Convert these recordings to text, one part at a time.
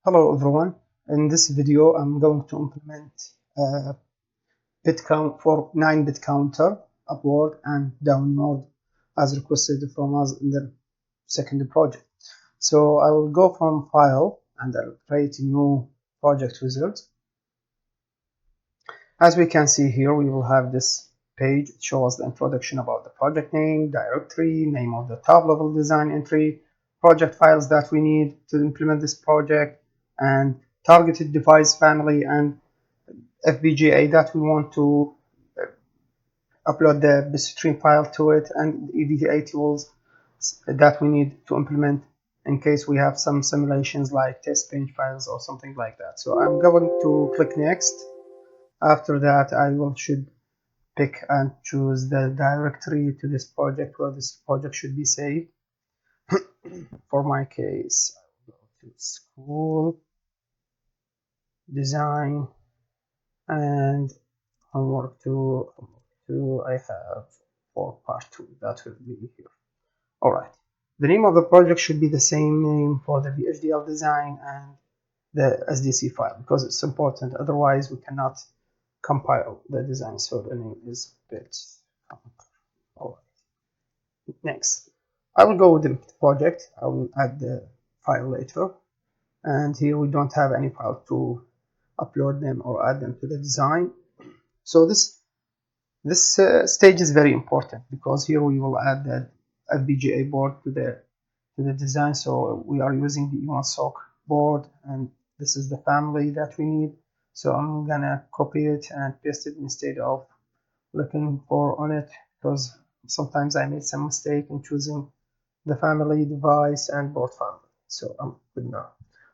Hello everyone. In this video I'm going to implement a bit count for 9-bit counter upward and downward as requested from us in the second project. So I will go from file and I'll create a new project wizard. As we can see here, we will have this page. It shows the introduction about the project name, directory, name of the top level design entry, project files that we need to implement this project, and targeted device family and FPGA that we want to upload the bitstream file to it, and EDA tools that we need to implement in case we have some simulations like test bench files or something like that. So I'm going to click next. After that, I should pick and choose the directory to this project where this project should be saved. For my case, I will go to school, design, and homework 2. I have for part 2. That will be here. Alright. The name of the project should be the same name for the VHDL design and the SDC file because it's important. Otherwise, we cannot compile the design. So the name is bit. Alright. Next, I will go with the project. I will add the file later. And here we don't have any file to upload them or add them to the design. So this stage is very important because here we will add the FPGA board to the design. So we are using the DE1-SoC board, and this is the family that we need. So I'm gonna copy it and paste it instead of looking for on it because sometimes I made some mistake in choosing the family, device, and board family. So I'm good now.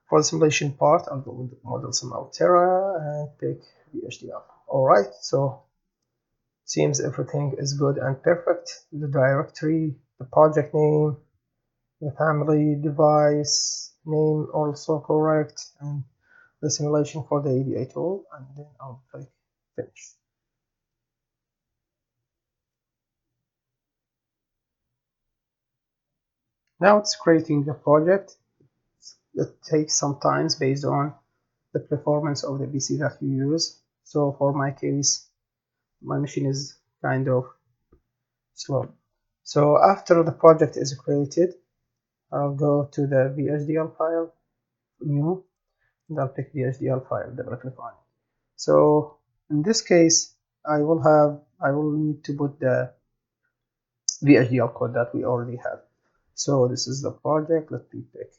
For the simulation part, I'll go with model some Altera and pick VHDL. Alright, so seems everything is good and perfect. The directory, the project name, the family, device name also correct, and the simulation for the EDA tool, and then I'll click finish. Now it's creating the project. It takes some time based on the performance of the PC that you use. So for my case, my machine is kind of slow. So after the project is created, I'll go to the VHDL file, new, and I'll pick VHDL file, double click on it. So in this case, I will need to put the VHDL code that we already have. So this is the project. Let me pick.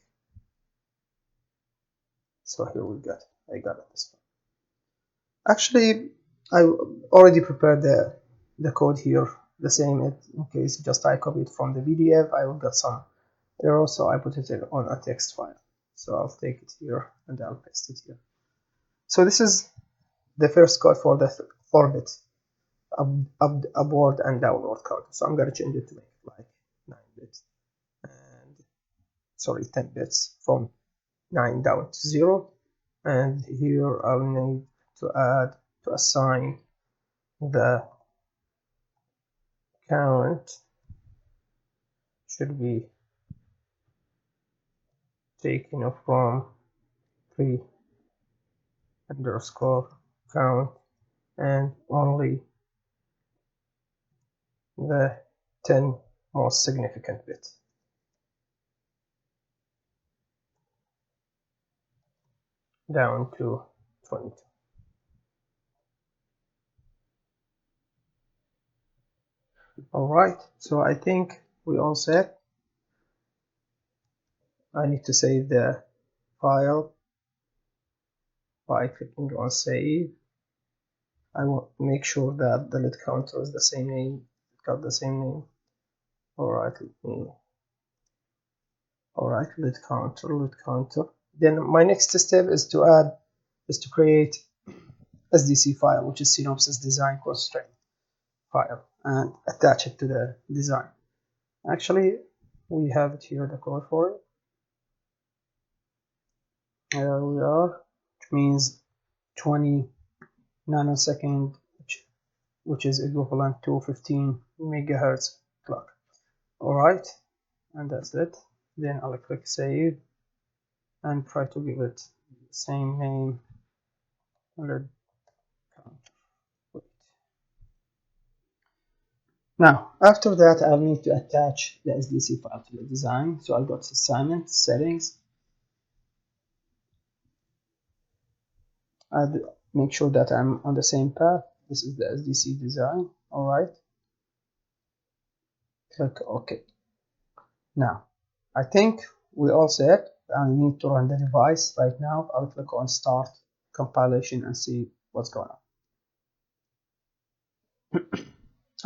So here we got. I got it this one. Actually, I already prepared the code here, the same in case just I copied from the PDF. I will get some error, so I put it on a text file. So I'll take it here and I'll paste it here. So this is the first code for the 4-bit upward and downward code. So I'm gonna change it to make it like 9 bits and 10 bits from 9 down to 0. And here I'll need to assign the count should be taken from 3 underscore count and only the 10 most significant bits. Down to 22. Alright, so I think we all set. I need to save the file by clicking on save. I want to make sure that the lid counter is the same name, got the same name. Alright, lid counter. Then my next step is to create SDC file, which is synopsis design constraint file, and attach it to the design. Actually, we have it here, the code for it. There we are, which means 20 nanosecond, which is equivalent to 15 megahertz clock. Alright, and that's it. Then I'll click save and try to give it same name. Let wait. Now, after that, I'll need to attach the SDC file to the design. So I'll go to assignment, settings, and make sure that I'm on the same path. This is the SDC design. All right. Click OK. Now, I think we all set. I need to run the device right now. I'll click on Start Compilation and see what's going on.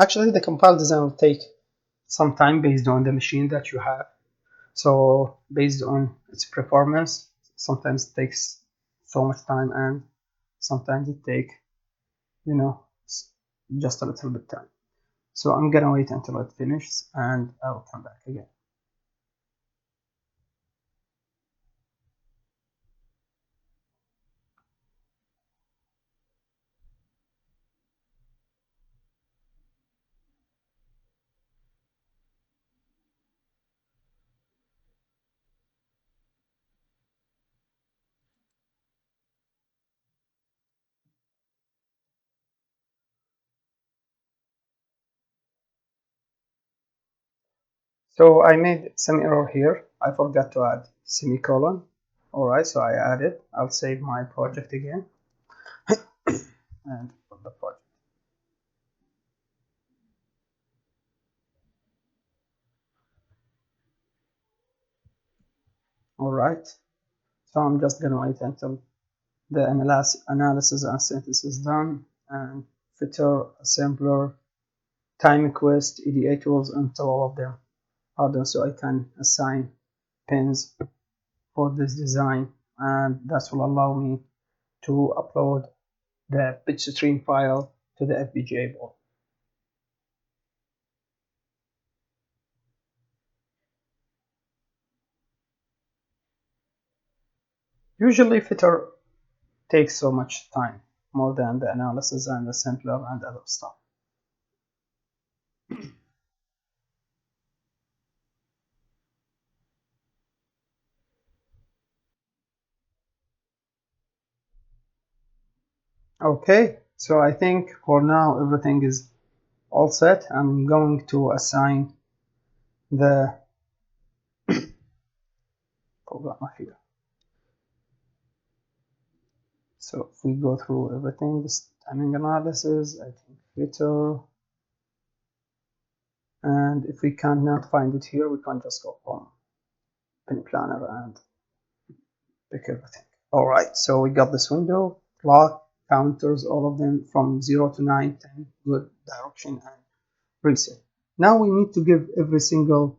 Actually, the compile design will take some time based on the machine that you have. So based on its performance, sometimes it takes so much time, and sometimes it takes, just a little bit time. So I'm gonna wait until it finishes, and I'll come back again. So I made some error here. I forgot to add semicolon. Alright, so I added. I'll save my project again and put the project. Alright, so I'm just gonna wait until the analysis and synthesis is done, and filter, assembler, time quest, EDA tools, until all of them are done, so I can assign pins for this design, and that will allow me to upload the bitstream file to the FPGA board. Usually filter takes so much time, more than the analysis and the assembler and other stuff. Okay, so I think for now everything is all set. I'm going to assign the programmer here. So if we go through everything, this timing analysis, I think filter, and if we cannot find it here, we can just go from pin planner and pick everything. All right, so we got this window, clock, counters, all of them from 0 to 9, 10, good direction, and reset. Now we need to give every single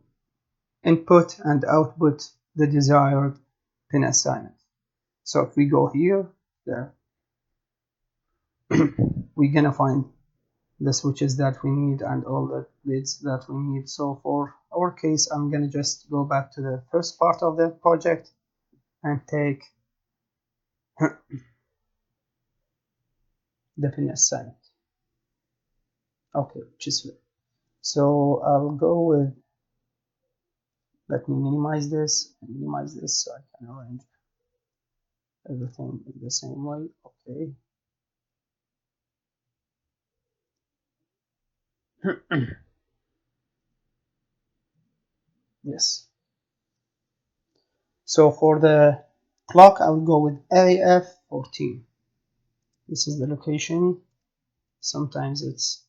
input and output the desired pin assignment. So if we go here, there, we're gonna find the switches that we need and all the leads that we need. So for our case, I'm gonna just go back to the first part of the project and take the pin assignment. Okay, which is good. So I'll go with, let me minimize this so I can arrange everything in the same way. Okay. Yes. So for the clock, I'll go with AF14. This is the location. Sometimes it's,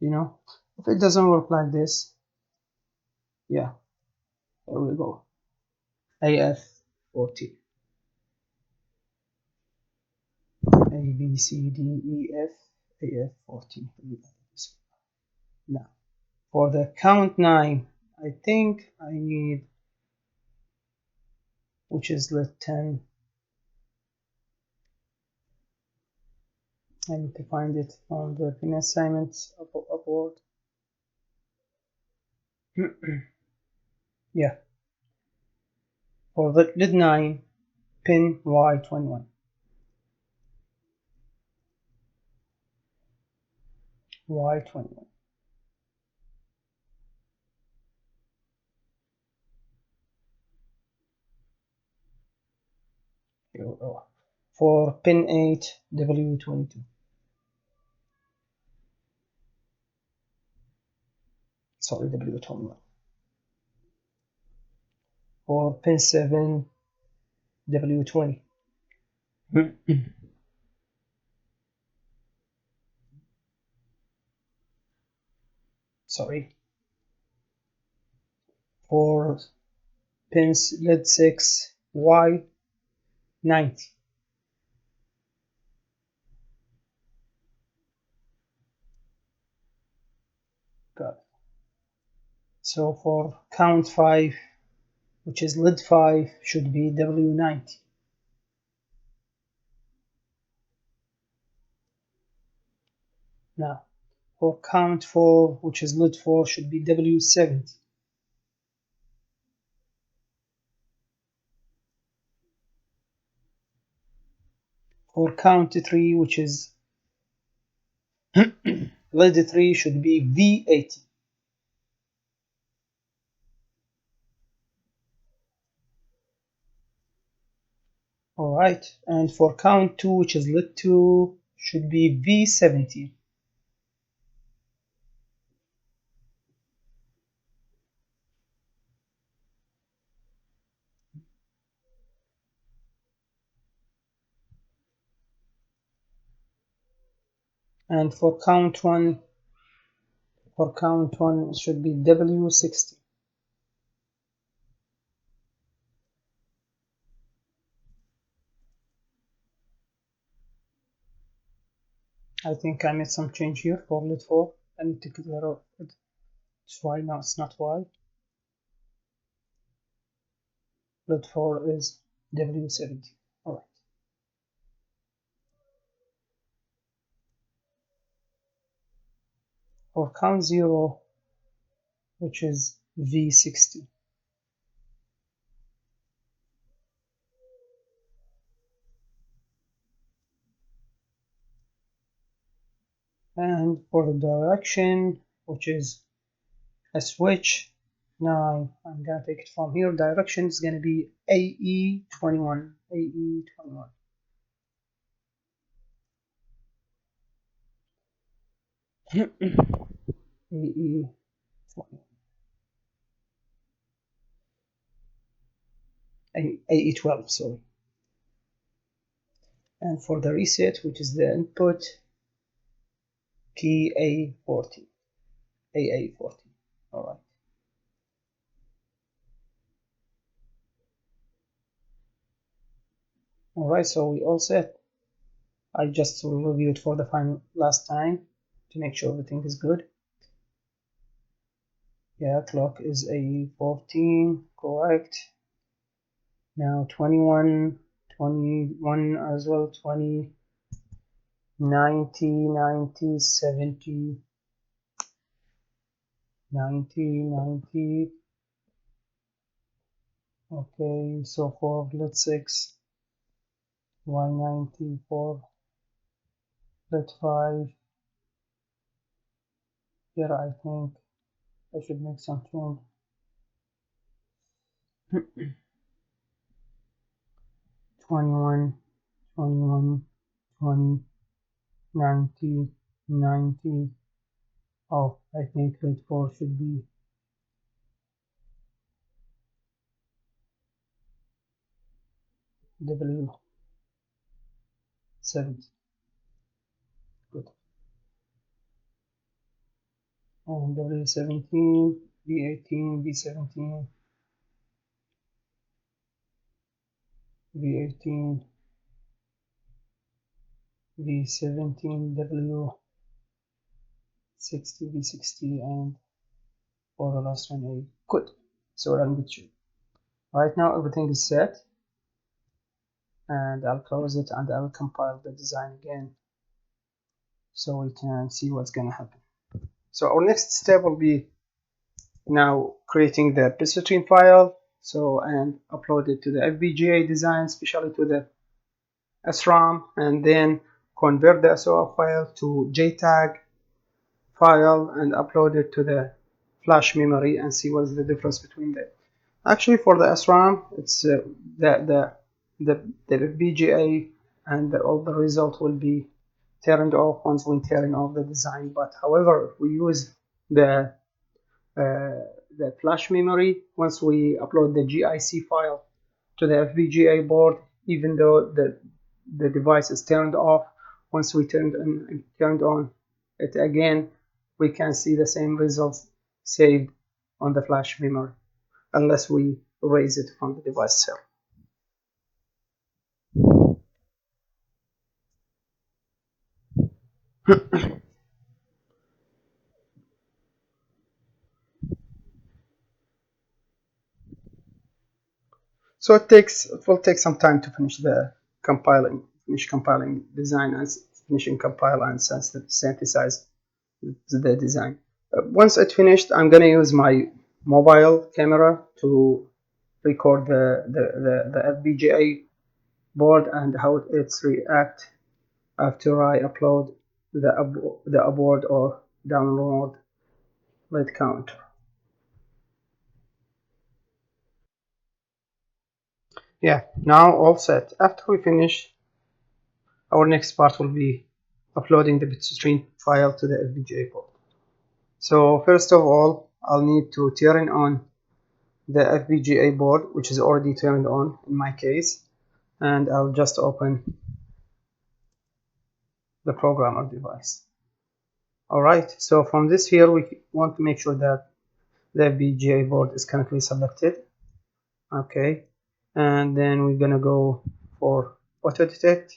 if it doesn't work like this, yeah, there we go. AF14. A, B, C, D, E, F, AF14. Now, for the count 9, I think I need, which is the 10. I need to find it on the pin assignments upward. Yeah. For the lid 9, pin Y21. Y21. here we go. For pin 8 W22. Sorry, W21. For pin 7 W20. Sorry. For pins LED 6 Y90. Got it. So for count 5, which is LED 5, should be W90. Now, for count 4, which is LED 4, should be W70. For count 3, which is LED 3, should be V80. Alright, and for count 2, which is LED 2, should be V70. And for count 1, it should be W60. I think I made some change here for LED 4. I need to clear out it. It's Y, no, it's not Y. LED 4 is W70. Alright. For count 0, which is V60. And for the direction, which is a switch, now I'm gonna take it from here. Direction is gonna be AE21. AE21. AE20. AE12, sorry. And for the reset, which is the input, PA40. AA40. Alright. Alright, so we all set. I just reviewed for the final last time to make sure everything is good. Yeah, clock is A14, correct. Now 21 as well, 20, 90, 70, 90. Okay, so for LED 6, Y90, for LED 5, here I think I should make some change. 21, 20, 90. Oh, I think LED 4 should be W70. Good. And W17, V18, V17, V18, V17, W60, V60, and for the last one, A. Good. So we're in good shape. Right now, everything is set. And I'll close it and I'll compile the design again so we can see what's going to happen. So our next step will be now creating the bitstream file, and upload it to the FPGA design, especially to the SRAM, and then convert the SOF file to JTAG file and upload it to the flash memory and see what's the difference between them. Actually, for the SRAM, it's the the FPGA, and all the result will be turned off once we turn off the design. But however, if we use the the flash memory, once we upload the GIC file to the FPGA board, even though the device is turned off, once we turned on it again, we can see the same results saved on the flash memory, unless we erase it from the device itself. So it will take some time to finish compiling design and finishing compile and synthesize the design. Once it's finished, I'm gonna use my mobile camera to record the FPGA board and how it's react after I upload the upload or download lead counter. Yeah, now all set. After we finish, our next part will be uploading the bitstream file to the FPGA board. So first of all, I'll need to turn on the FPGA board, which is already turned on in my case, and I'll just open the programmer device. Alright, so from this here we want to make sure that the FPGA board is currently selected. Okay, and then we're gonna go for auto detect,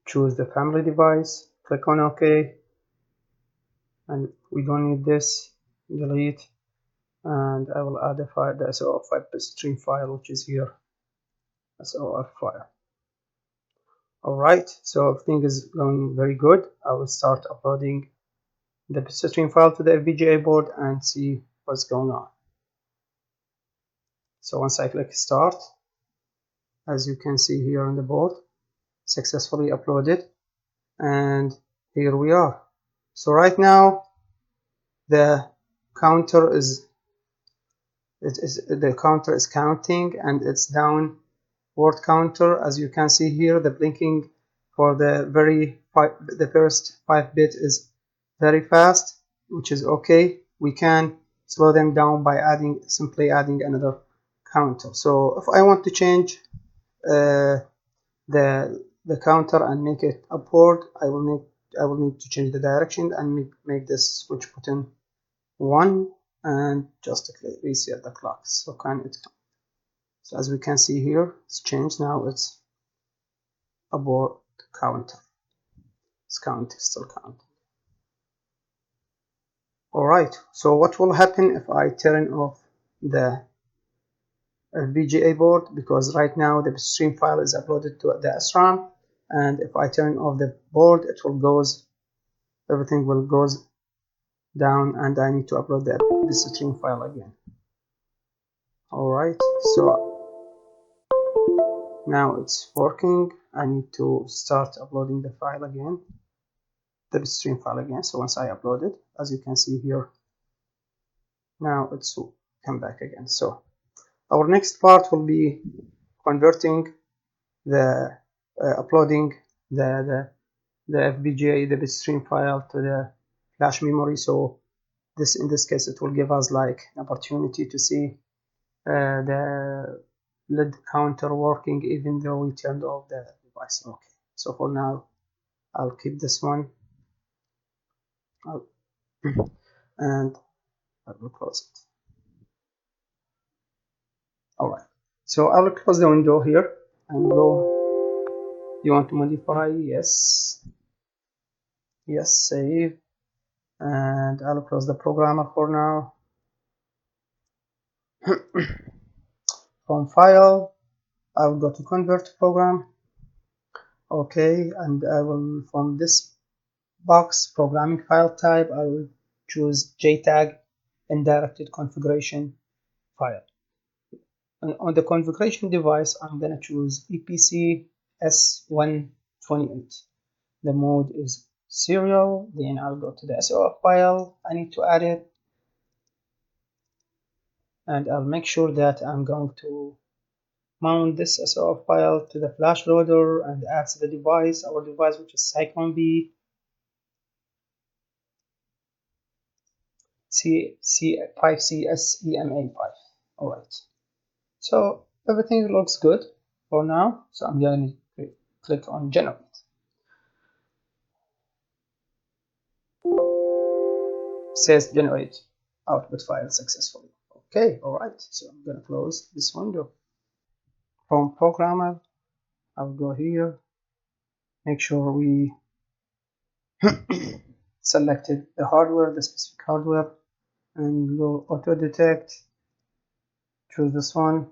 choose the family device, click on OK, and we don't need this, delete, and I will add a file, the SOF bitstream file, which is here, SOF file. Alright, so everything is going very good. I will start uploading the bitstream file to the FPGA board and see what's going on. So once I click start, as you can see here on the board, successfully uploaded, and here we are. So right now the counter is counting, and it's down word counter. As you can see here, the blinking for the first 5 bit is very fast, which is okay. We can slow them down by simply adding another counter. So if I want to change the counter and make it upward, I will need to change the direction and make this switch button 1 and just reset the clock. So so as we can see here, it's changed now. It's upward counter. It's still counting. Alright, so what will happen if I turn off the FPGA board? Because right now the bitstream file is uploaded to the SRAM, and if I turn off the board, everything will goes down, and I need to upload the bitstream file again. Alright, so now it's working. I need to start uploading the file again, the bitstream file again. So once I upload it, as you can see here, now it's come back again. So our next part will be converting uploading the FPGA, the bitstream file to the flash memory. So in this case, it will give us like an opportunity to see the lead counter working even though we turned off the device. Okay, so for now I'll keep this one and I will close it. Alright, so I will close the window here and go. You want to modify? Yes, save, and I'll close the programmer for now. From file, I'll go to convert program. Okay, and I will, from this box, programming file type, I will choose JTAG indirected configuration file. And on the configuration device, I'm going to choose EPC S128. The mode is serial. Then I'll go to the SOF file. I need to add it, and I'll make sure that I'm going to mount this SOF file to the flash loader and add to the device, our device, which is Cyclone B C5CSEMA5. Alright, so everything looks good for now, so I'm going to click on generate. It says generate output file successfully. Okay, alright, so I'm going to close this window. From programmer, I'll go here, make sure we selected the hardware, the specific hardware, and go auto detect, choose this one.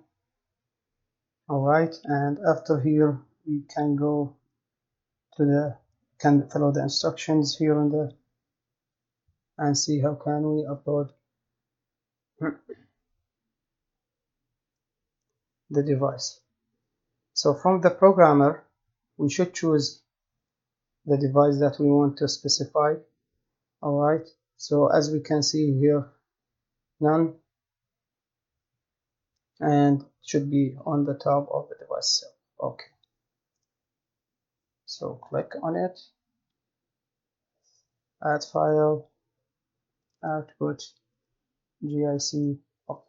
Alright, and after here we can go to can follow the instructions here on the and see how can we upload the device. So from the programmer we should choose the device that we want to specify. Alright, so as we can see here, none, and should be on the top of the device itself. Okay, so click on it, add file, output, GIC. Oh,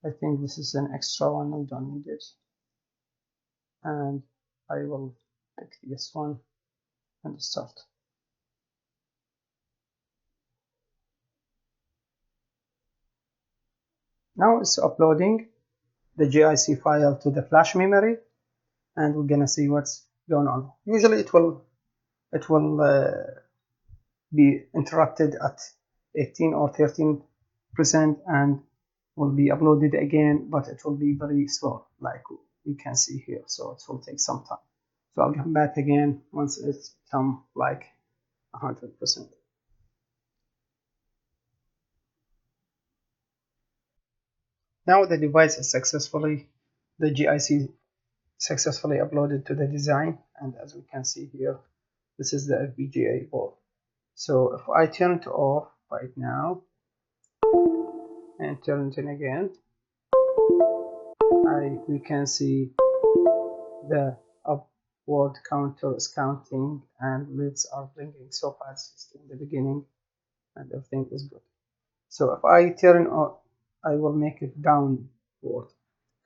I think this is an extra one, I don't need it, and I will pick this one and start. Now it's uploading the GIC file to the flash memory, and we're gonna see what's going on. Usually it will be interrupted at 18 or 13% and will be uploaded again, but it will be very slow, like you can see here. So it will take some time. So I'll come back again once it's come like 100%. Now the device is the GIC successfully uploaded to the design, and as we can see here, this is the FPGA board. So if I turn it off right now and turn it in again, we can see the upward counter is counting and lids are blinking so fast in the beginning, and everything is good. So if I turn on, I will make it downward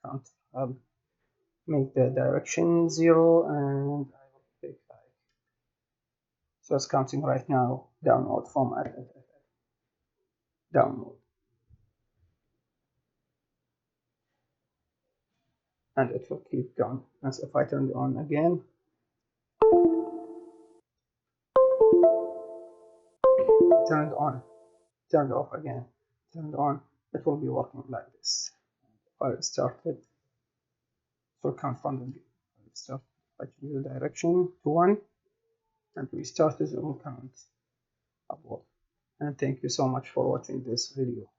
count. I'll make the direction 0 and I will pick 5. So it's counting right now downward from downward. And it will keep going. As if I turn it on again, turn it on, turn it off again, turn it on, it will be working like this. If I start it, it will count from the beginning. Start, I change the direction to 1, and we start it, it will count upward. And thank you so much for watching this video.